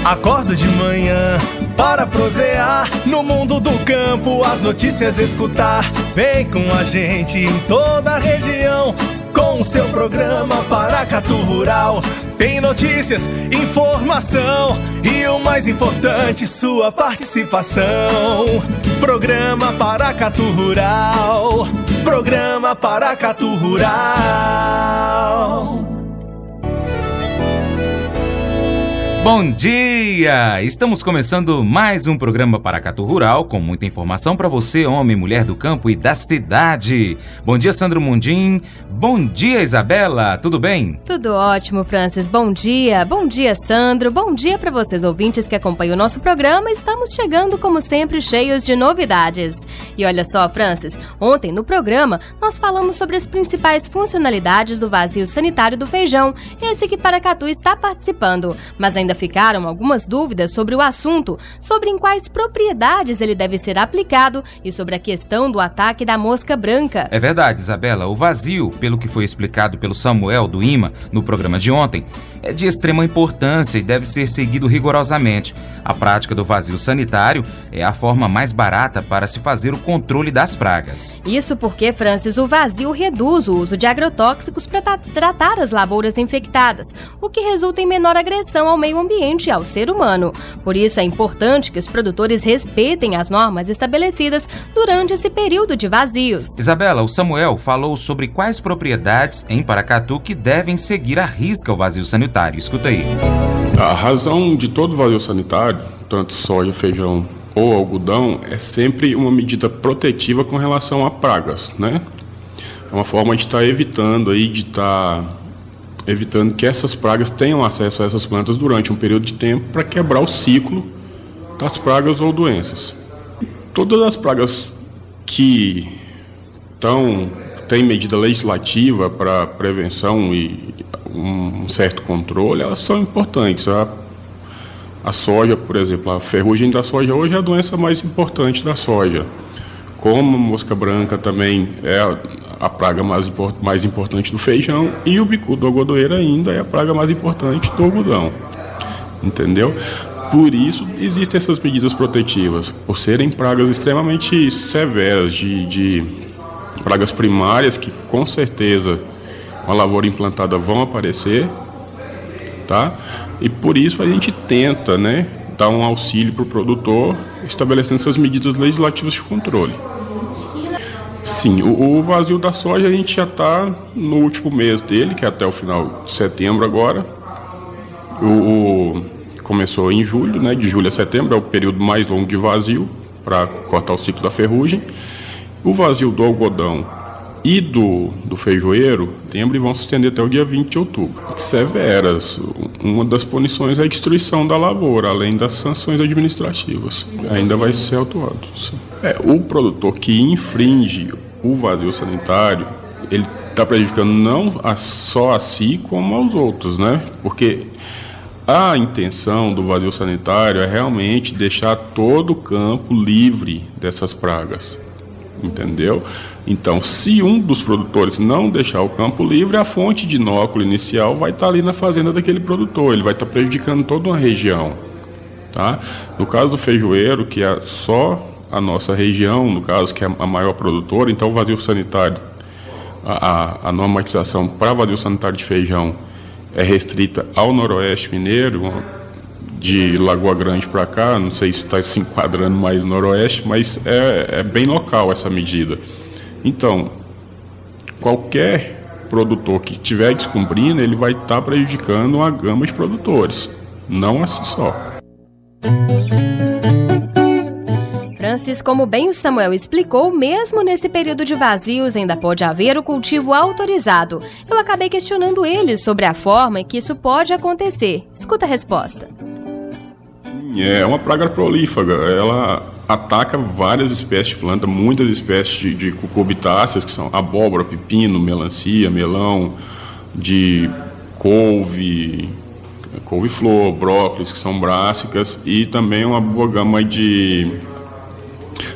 Acordo de manhã para prosear no mundo do campo, as notícias escutar. Vem com a gente em toda a região com o seu programa Paracatu Rural. Tem notícias, informação e o mais importante, sua participação. Programa Paracatu Rural. Programa Paracatu Rural. Bom dia! Estamos começando mais um programa Paracatu Rural com muita informação para você, homem, mulher do campo e da cidade. Bom dia, Sandro Mundim. Bom dia, Isabela. Tudo bem? Tudo ótimo, Francis. Bom dia, Sandro. Bom dia para vocês, ouvintes que acompanham o nosso programa. Estamos chegando, como sempre, cheios de novidades. E olha só, Francis, ontem no programa nós falamos sobre as principais funcionalidades do vazio sanitário do feijão, esse que Paracatu está participando. Mas ainda ficaram algumas dúvidas sobre o assunto, sobre em quais propriedades ele deve ser aplicado e sobre a questão do ataque da mosca branca. É verdade, Isabela. O vazio, pelo que foi explicado pelo Samuel do IMA no programa de ontem, é de extrema importância e deve ser seguido rigorosamente. A prática do vazio sanitário é a forma mais barata para se fazer o controle das pragas. Isso porque, Francis, o vazio reduz o uso de agrotóxicos para tratar as lavouras infectadas, o que resulta em menor agressão ao meio ambiente e ao ser humano. Por isso é importante que os produtores respeitem as normas estabelecidas durante esse período de vazios. Isabela, o Samuel falou sobre quais propriedades em Paracatu que devem seguir à risca o vazio sanitário. Escuta aí. A razão de todo vazio sanitário, tanto soja, feijão ou algodão, é sempre uma medida protetiva com relação a pragas, né? É uma forma de estar evitando que essas pragas tenham acesso a essas plantas durante um período de tempo para quebrar o ciclo das pragas ou doenças. Todas as pragas que têm medida legislativa para prevenção e um certo controle, elas são importantes. A soja, por exemplo, a ferrugem da soja hoje é a doença mais importante da soja. Como a mosca branca também é a praga mais importante do feijão, e o bicudo algodoeiro ainda é a praga mais importante do algodão. Entendeu? Por isso existem essas medidas protetivas, por serem pragas extremamente severas, de pragas primárias que com certeza com a lavoura implantada vão aparecer, tá? E por isso a gente tenta, né, dar um auxílio para o produtor estabelecendo essas medidas legislativas de controle. Sim, o vazio da soja a gente já está no último mês dele, que é até o final de setembro agora. Começou em julho, né? De julho a setembro é o período mais longo de vazio para cortar o ciclo da ferrugem. O vazio do algodão e do feijoeiro, setembro, e vão se estender até o dia 20 de outubro. Severas. Uma das punições é a destruição da lavoura, além das sanções administrativas. Ainda vai ser autuado. O produtor que infringe o vazio sanitário, ele está prejudicando não só a si, como aos outros, né? Porque a intenção do vazio sanitário é realmente deixar todo o campo livre dessas pragas. Entendeu? Então, se um dos produtores não deixar o campo livre, a fonte de inóculo inicial vai estar ali na fazenda daquele produtor, ele vai estar prejudicando toda uma região, tá? No caso do feijoeiro, que é só a nossa região, no caso que é a maior produtora, então o vazio sanitário, a normatização para vazio sanitário de feijão é restrita ao noroeste mineiro, de Lagoa Grande para cá, não sei se está se enquadrando mais no noroeste, mas é bem local essa medida. Então, qualquer produtor que estiver descumprindo, ele vai estar prejudicando uma gama de produtores, não a si só. Francis, como bem o Samuel explicou, mesmo nesse período de vazios ainda pode haver o cultivo autorizado. Eu acabei questionando ele sobre a forma em que isso pode acontecer. Escuta a resposta. É uma praga prolífaga, ela ataca várias espécies de planta, muitas espécies de cucurbitáceas, que são abóbora, pepino, melancia, melão, de couve-flor, brócolis, que são brássicas, e também uma boa gama de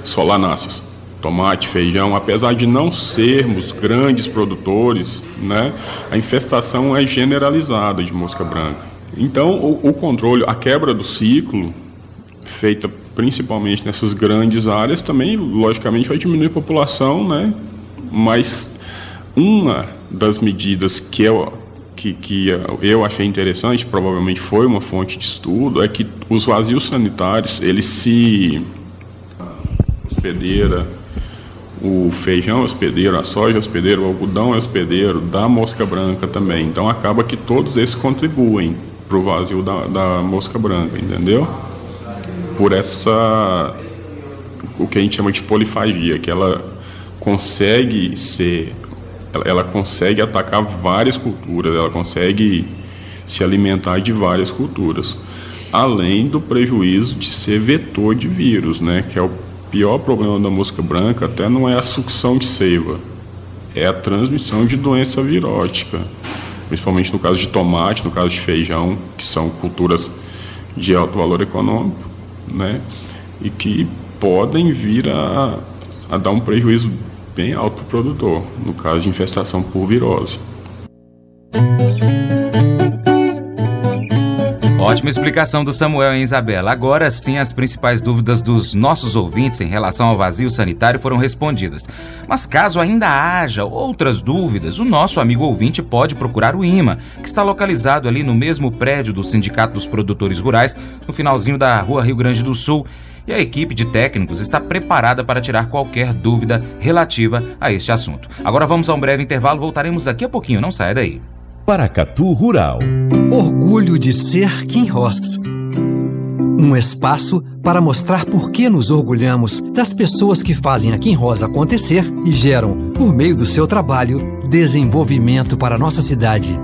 solanáceas, tomate, feijão. Apesar de não sermos grandes produtores, né, a infestação é generalizada de mosca branca. Então, o controle, a quebra do ciclo, feita principalmente nessas grandes áreas, também, logicamente, vai diminuir a população, né? Mas uma das medidas que eu achei interessante, provavelmente foi uma fonte de estudo, é que os vazios sanitários, hospedeira, o feijão hospedeiro, a soja hospedeiro, o algodão hospedeiro, da mosca branca também. Então acaba que todos esses contribuem para o vazio da mosca branca, entendeu? Por o que a gente chama de polifagia, que ela consegue atacar várias culturas, ela consegue se alimentar de várias culturas, além do prejuízo de ser vetor de vírus, né? Que é o pior problema da mosca branca, até não é a sucção de seiva, é a transmissão de doença virótica, principalmente no caso de tomate, no caso de feijão, que são culturas de alto valor econômico, né? E que podem vir a dar um prejuízo bem alto para o produtor, no caso de infestação por virose. Ótima explicação do Samuel e Isabela. Agora sim, as principais dúvidas dos nossos ouvintes em relação ao vazio sanitário foram respondidas. Mas caso ainda haja outras dúvidas, o nosso amigo ouvinte pode procurar o IMA, que está localizado ali no mesmo prédio do Sindicato dos Produtores Rurais, no finalzinho da Rua Rio Grande do Sul. E a equipe de técnicos está preparada para tirar qualquer dúvida relativa a este assunto. Agora vamos a um breve intervalo, voltaremos daqui a pouquinho, não saia daí. Paracatu Rural. Orgulho de ser Kinross. Um espaço para mostrar por que nos orgulhamos das pessoas que fazem a Kinross acontecer e geram, por meio do seu trabalho, desenvolvimento para a nossa cidade.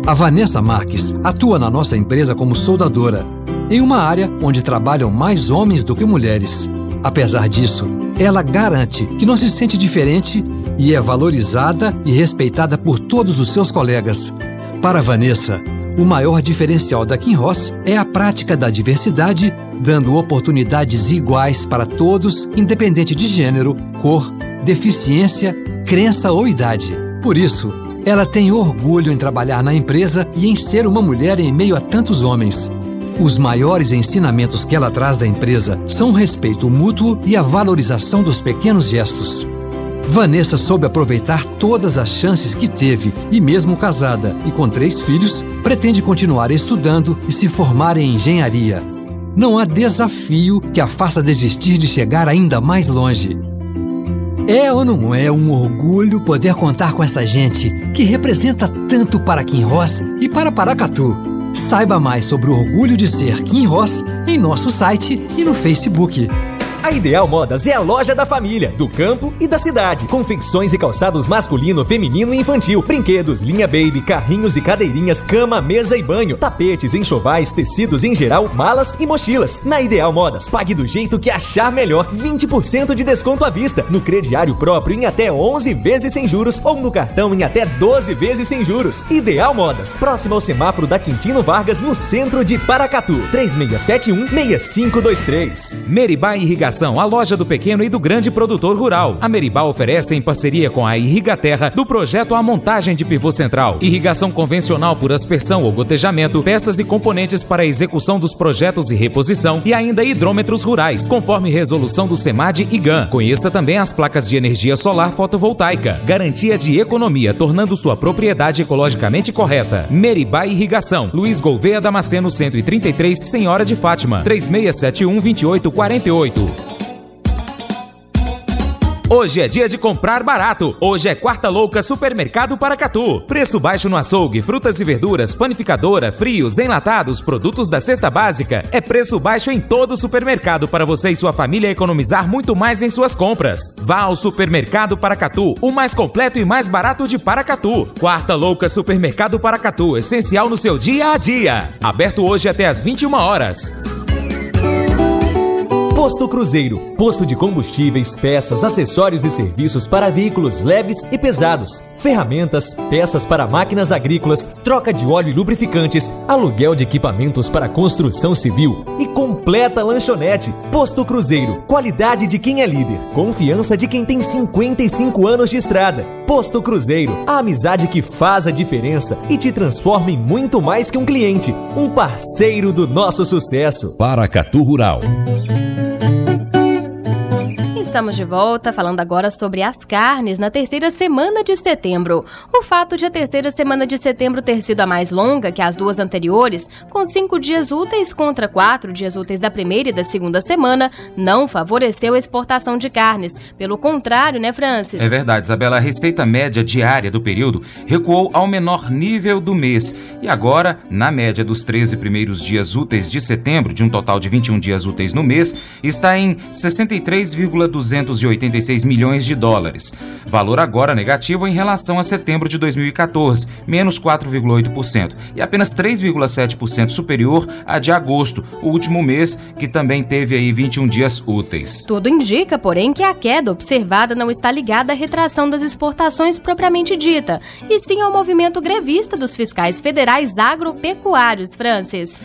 A Vanessa Marques atua na nossa empresa como soldadora, em uma área onde trabalham mais homens do que mulheres. Apesar disso, ela garante que não se sente diferente e é valorizada e respeitada por todos os seus colegas. Para Vanessa, o maior diferencial da Kinross é a prática da diversidade, dando oportunidades iguais para todos, independente de gênero, cor, deficiência, crença ou idade. Por isso, ela tem orgulho em trabalhar na empresa e em ser uma mulher em meio a tantos homens. Os maiores ensinamentos que ela traz da empresa são o respeito mútuo e a valorização dos pequenos gestos. Vanessa soube aproveitar todas as chances que teve e mesmo casada e com 3 filhos, pretende continuar estudando e se formar em engenharia. Não há desafio que a faça desistir de chegar ainda mais longe. É ou não é um orgulho poder contar com essa gente que representa tanto para Kinross e para Paracatu? Saiba mais sobre o orgulho de ser Kinross em nosso site e no Facebook. A Ideal Modas é a loja da família, do campo e da cidade. Confecções e calçados masculino, feminino e infantil. Brinquedos, linha baby, carrinhos e cadeirinhas, cama, mesa e banho. Tapetes, enxovais, tecidos em geral, malas e mochilas. Na Ideal Modas, pague do jeito que achar melhor. 20% de desconto à vista. No crediário próprio em até 11 vezes sem juros ou no cartão em até 12 vezes sem juros. Ideal Modas, próximo ao semáforo da Quintino Vargas, no centro de Paracatu. 3671-6523. Meribá Irrigação, a loja do pequeno e do grande produtor rural. A Meribá oferece, em parceria com a Irrigaterra, do projeto a montagem de pivô central, irrigação convencional por aspersão ou gotejamento, peças e componentes para a execução dos projetos e reposição e ainda hidrômetros rurais, conforme resolução do SEMAD e GAN. Conheça também as placas de energia solar fotovoltaica. Garantia de economia, tornando sua propriedade ecologicamente correta. Meribá Irrigação, Luiz Gouveia Damasceno 133, Senhora de Fátima, 3671-2848. Hoje é dia de comprar barato. Hoje é Quarta Louca Supermercado Paracatu. Preço baixo no açougue, frutas e verduras, panificadora, frios, enlatados, produtos da cesta básica. É preço baixo em todo o supermercado para você e sua família economizar muito mais em suas compras. Vá ao Supermercado Paracatu, o mais completo e mais barato de Paracatu. Quarta Louca Supermercado Paracatu, essencial no seu dia a dia. Aberto hoje até às 21 horas. Posto Cruzeiro, posto de combustíveis, peças, acessórios e serviços para veículos leves e pesados, ferramentas, peças para máquinas agrícolas, troca de óleo e lubrificantes, aluguel de equipamentos para construção civil e completo completa lanchonete. Posto Cruzeiro, qualidade de quem é líder, confiança de quem tem 55 anos de estrada. Posto Cruzeiro, a amizade que faz a diferença e te transforma em muito mais que um cliente, um parceiro do nosso sucesso. Paracatu Rural. Estamos de volta, falando agora sobre as carnes na terceira semana de setembro. O fato de a terceira semana de setembro ter sido a mais longa que as duas anteriores, com 5 dias úteis contra 4 dias úteis da primeira e da segunda semana, não favoreceu a exportação de carnes. Pelo contrário, né, Francis? É verdade, Isabela. A receita média diária do período recuou ao menor nível do mês. E agora, na média dos 13 primeiros dias úteis de setembro, de um total de 21 dias úteis no mês, está em 63,286 milhões de dólares. Valor agora negativo em relação a setembro de 2014, menos 4,8%, e apenas 3,7% superior a de agosto, o último mês que também teve aí 21 dias úteis. Tudo indica, porém, que a queda observada não está ligada à retração das exportações propriamente dita, e sim ao movimento grevista dos fiscais federais agropecuários, Francis.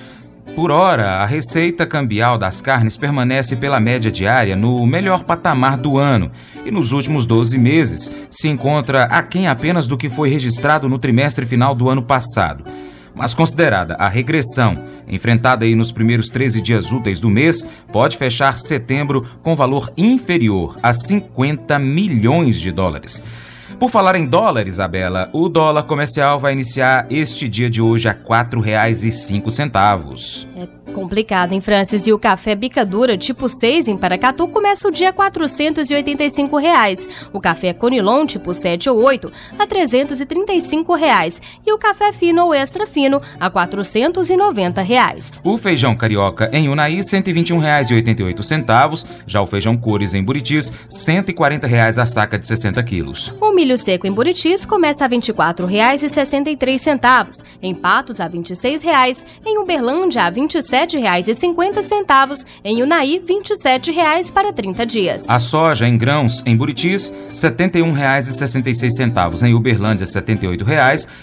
Por hora, a receita cambial das carnes permanece pela média diária no melhor patamar do ano e nos últimos 12 meses se encontra aquém apenas do que foi registrado no trimestre final do ano passado. Mas considerada a regressão enfrentada aí nos primeiros 13 dias úteis do mês, pode fechar setembro com valor inferior a 50 milhões de dólares. Por falar em dólar, Isabela, o dólar comercial vai iniciar este dia de hoje a R$ 4,05. É complicado, hein, Francis? E o café Bicadura tipo 6 em Paracatu começa o dia a R$ 485. O café Conilon tipo 7 ou 8 a R$ 335. E o café fino ou extra fino a R$ 490. O feijão carioca em Unai, R$ 121,88. Já o feijão cores em Buritis, R$ 140 a saca de 60 quilos. O milho seco em Buritis começa a R$ 24,63. Em Patos, a R$ 26. Em Uberlândia, a R$ 27,50. Em Unai, R$ 27 para 30 dias. A soja em grãos em Buritis, R$ 71,66. Em Uberlândia, R$ 78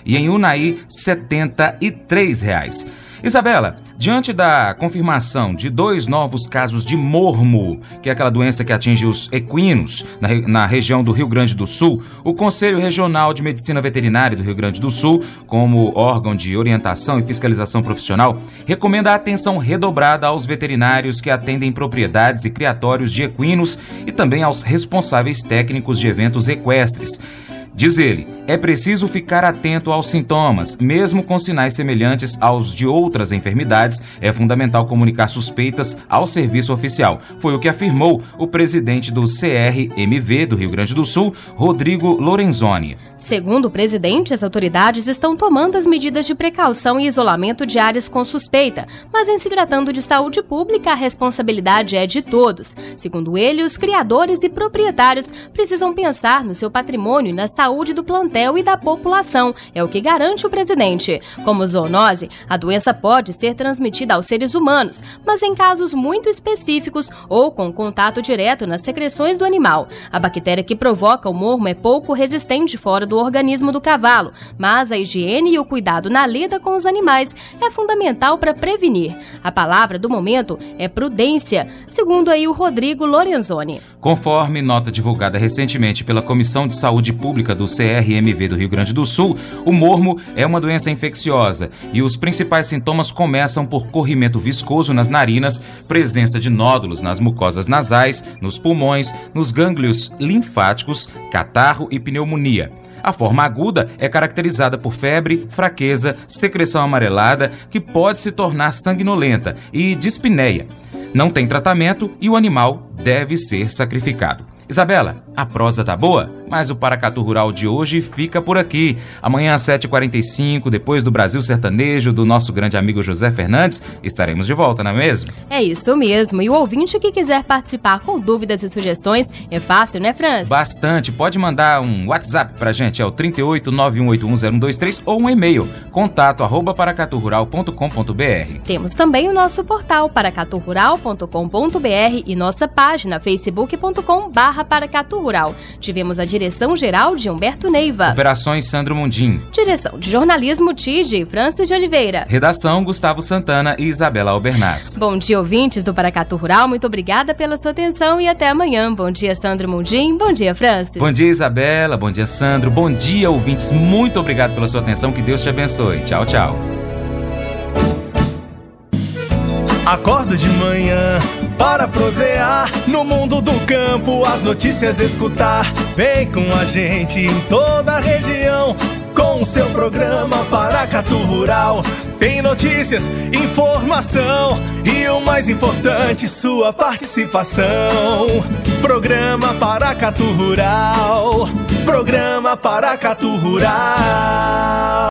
e em Unai, R$ 73. Isabela, diante da confirmação de 2 novos casos de mormo, que é aquela doença que atinge os equinos na região do Rio Grande do Sul, o Conselho Regional de Medicina Veterinária do Rio Grande do Sul, como órgão de orientação e fiscalização profissional, recomenda a atenção redobrada aos veterinários que atendem propriedades e criatórios de equinos e também aos responsáveis técnicos de eventos equestres. Diz ele, é preciso ficar atento aos sintomas, mesmo com sinais semelhantes aos de outras enfermidades, é fundamental comunicar suspeitas ao serviço oficial. Foi o que afirmou o presidente do CRMV do Rio Grande do Sul, Rodrigo Lorenzoni. Segundo o presidente, as autoridades estão tomando as medidas de precaução e isolamento de áreas com suspeita, mas em se tratando de saúde pública, a responsabilidade é de todos. Segundo ele, os criadores e proprietários precisam pensar no seu patrimônio e na saúde do plantel e da população, é o que garante o presidente. Como zoonose, a doença pode ser transmitida aos seres humanos, mas em casos muito específicos ou com contato direto nas secreções do animal. A bactéria que provoca o mormo é pouco resistente fora do organismo do cavalo, mas a higiene e o cuidado na lida com os animais é fundamental para prevenir. A palavra do momento é prudência, segundo aí o Rodrigo Lorenzoni. Conforme nota divulgada recentemente pela Comissão de Saúde Pública do CRMV do Rio Grande do Sul, o mormo é uma doença infecciosa e os principais sintomas começam por corrimento viscoso nas narinas, presença de nódulos nas mucosas nasais, nos pulmões, nos gânglios linfáticos, catarro e pneumonia. A forma aguda é caracterizada por febre, fraqueza, secreção amarelada, que pode se tornar sanguinolenta, e dispneia. Não tem tratamento e o animal deve ser sacrificado. Isabela, a prosa tá boa, mas o Paracatu Rural de hoje fica por aqui. Amanhã às 7h45, depois do Brasil Sertanejo, do nosso grande amigo José Fernandes, estaremos de volta, não é mesmo? É isso mesmo. E o ouvinte que quiser participar com dúvidas e sugestões, é fácil, né, Franz? Bastante. Pode mandar um WhatsApp pra gente, é o 3891810123 ou um e-mail, contato@paracaturural.com.br. Temos também o nosso portal paracaturural.com.br e nossa página facebook.com/Paracatu Rural. Tivemos a direção direção-geral de Humberto Neiva. Operações Sandro Mundim. Direção de jornalismo TID, Francis de Oliveira. Redação Gustavo Santana e Isabela Albernaz. Bom dia, ouvintes do Paracatu Rural. Muito obrigada pela sua atenção e até amanhã. Bom dia, Sandro Mundim. Bom dia, Francis. Bom dia, Isabela. Bom dia, Sandro. Bom dia, ouvintes. Muito obrigado pela sua atenção. Que Deus te abençoe. Tchau, tchau. Acordo de manhã para prosear no mundo do campo, as notícias escutar. Vem com a gente em toda a região com o seu programa Paracatu Rural. Tem notícias, informação e o mais importante, sua participação. Programa Paracatu Rural. Programa Paracatu Rural.